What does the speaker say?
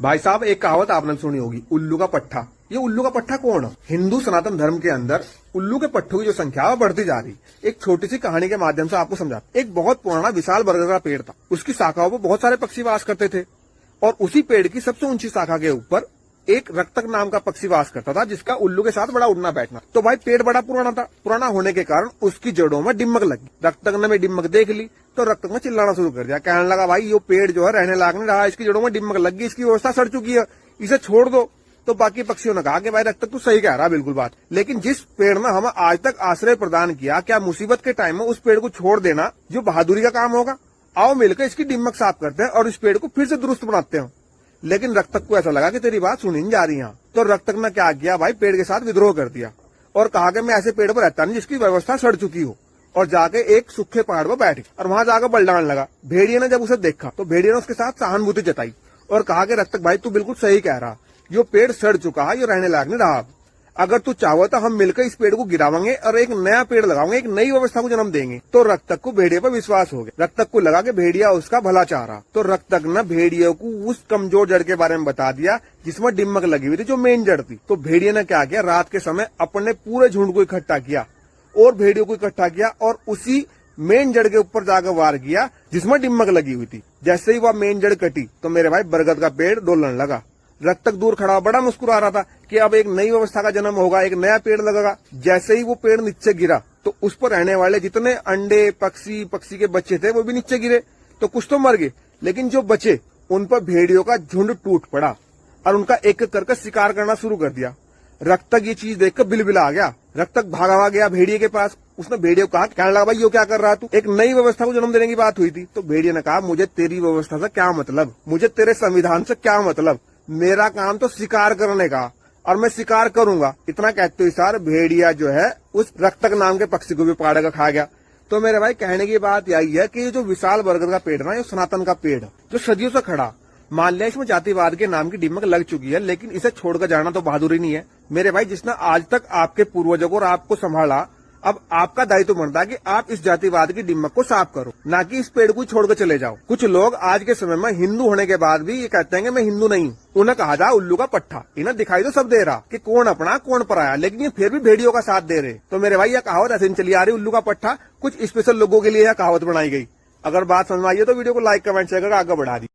भाई साहब, एक कहावत आपने सुनी होगी, उल्लू का पट्ठा। ये उल्लू का पट्ठा कौन है? हिंदू सनातन धर्म के अंदर उल्लू के पट्टों की जो संख्या है बढ़ती जा रही। एक छोटी सी कहानी के माध्यम से आपको समझाता। एक बहुत पुराना विशाल बरगद का पेड़ था। उसकी शाखाओं पर बहुत सारे पक्षी वास करते थे और उसी पेड़ की सबसे ऊंची शाखा के ऊपर एक रक्तक नाम का पक्षी वास करता था, जिसका उल्लू के साथ बड़ा उड़ना बैठना। तो भाई पेड़ बड़ा पुराना था। पुराना होने के कारण उसकी जड़ों में डिम्मक लगी। रक्तक ने डिम्मक देख ली तो रक्तक ने चिल्लाना शुरू कर दिया। कहने लगा, भाई ये पेड़ जो है रहने लायक नहीं रहा, इसकी जड़ों में डिम्मक लग गई, इसकी व्यवस्था सड़ चुकी है, इसे छोड़ दो। तो बाकी पक्षियों ने कहा कि भाई रक्तक तू सही कह रहा, बिल्कुल बात, लेकिन जिस पेड़ ने हमें आज तक आश्रय प्रदान किया, क्या मुसीबत के टाइम में उस पेड़ को छोड़ देना जो बहादुरी का काम होगा? आओ मिलकर इसकी डिम्मक साफ करते हैं और इस पेड़ को फिर से दुरुस्त बनाते हैं। लेकिन रक्तक को ऐसा लगा कि तेरी बात सुनी नहीं जा रही यहाँ। तो रक्तक ने क्या किया भाई, पेड़ के साथ विद्रोह कर दिया और कहा कि मैं ऐसे पेड़ पर रहता नहीं जिसकी व्यवस्था सड़ चुकी हो, और जाके एक सूखे पहाड़ पर बैठ और वहां जाकर बलडाने लगा। भेड़िए ने जब उसे देखा तो भेड़िए ने उसके साथ सहानुभूति जताई और कहा कि रक्तक भाई तू बिल्कुल सही कह रहा, यो पेड़ सड़ चुका है, ये रहने लायक नहीं रहा। अगर तू चाहो तो हम मिलकर इस पेड़ को गिरावेंगे और एक नया पेड़ लगाएंगे, एक नई व्यवस्था को जन्म देंगे। तो रक्तक को भेड़िए पर विश्वास हो गया। रक्तक को लगा कि भेड़िया उसका भला चाह रहा। तो रक्तक ने भेड़िए को उस कमजोर जड़ के बारे में बता दिया जिसमें डिम्मक लगी हुई थी, जो मेन जड़ थी। तो भेड़िए ने क्या किया, रात के समय अपने पूरे झुंड को इकट्ठा किया और भेड़ियों को इकट्ठा किया और उसी मेन जड़ के ऊपर जाकर वार किया जिसमें डिम्मक लगी हुई थी। जैसे ही वह मेन जड़ कटी तो मेरे भाई बरगद का पेड़ डोलने लगा। रक्तक दूर खड़ा बड़ा मुस्कुरा रहा था कि अब एक नई व्यवस्था का जन्म होगा, एक नया पेड़ लगेगा। जैसे ही वो पेड़ नीचे गिरा तो उस पर रहने वाले जितने अंडे, पक्षी के बच्चे थे वो भी नीचे गिरे। तो कुछ तो मर गए, लेकिन जो बचे उन पर भेड़ियों का झुंड टूट पड़ा और उनका एक एक करके शिकार करना शुरू कर दिया। रक्तक ये चीज देखकर बिलबिला आ गया। रक्तक भागा गया भेड़िए के पास। उसने भेड़िए को कहा, कहने लगा, भाई यो क्या कर रहा तू? एक नई व्यवस्था को जन्म देने की बात हुई थी। तो भेड़िए ने कहा, मुझे तेरी व्यवस्था से क्या मतलब, मुझे तेरे संविधान से क्या मतलब, मेरा काम तो शिकार करने का और मैं शिकार करूंगा। इतना कहते हुए सार भेड़िया जो है उस रक्तक नाम के पक्षी को भी पाड़ कर खा गया। तो मेरे भाई कहने की बात यही है कि ये जो विशाल बरगद का पेड़ ना, ये सनातन का पेड़ जो सदियों से खड़ा, मान लिया इसमें जातिवाद के नाम की डिम्मक लग चुकी है, लेकिन इसे छोड़कर जाना तो बहादुरी नहीं है। मेरे भाई जिसने आज तक आपके पूर्वजों को और आपको संभाला, अब आपका दायित्व बनता है कि आप इस जातिवाद की डिम्मक को साफ करो, ना कि इस पेड़ को छोड़कर चले जाओ। कुछ लोग आज के समय में हिंदू होने के बाद भी ये कहते हैं कि मैं हिंदू नहीं हूँ। उन्हें कहा जा उल्लू का पट्ठा। इन्हें दिखाई तो सब दे रहा कि कौन अपना कौन पराया, लेकिन ये फिर भी भेड़ियों का साथ दे रहे। तो मेरे भाई यह कहावत ऐसे नहीं चली आ रही, उल्लू का पट्टा कुछ स्पेशल लोगों के लिए यह कहावत बनाई गई। अगर बात समझ में आई है तो वीडियो को लाइक, कमेंट, शेयर करके आगे बढ़ा दी।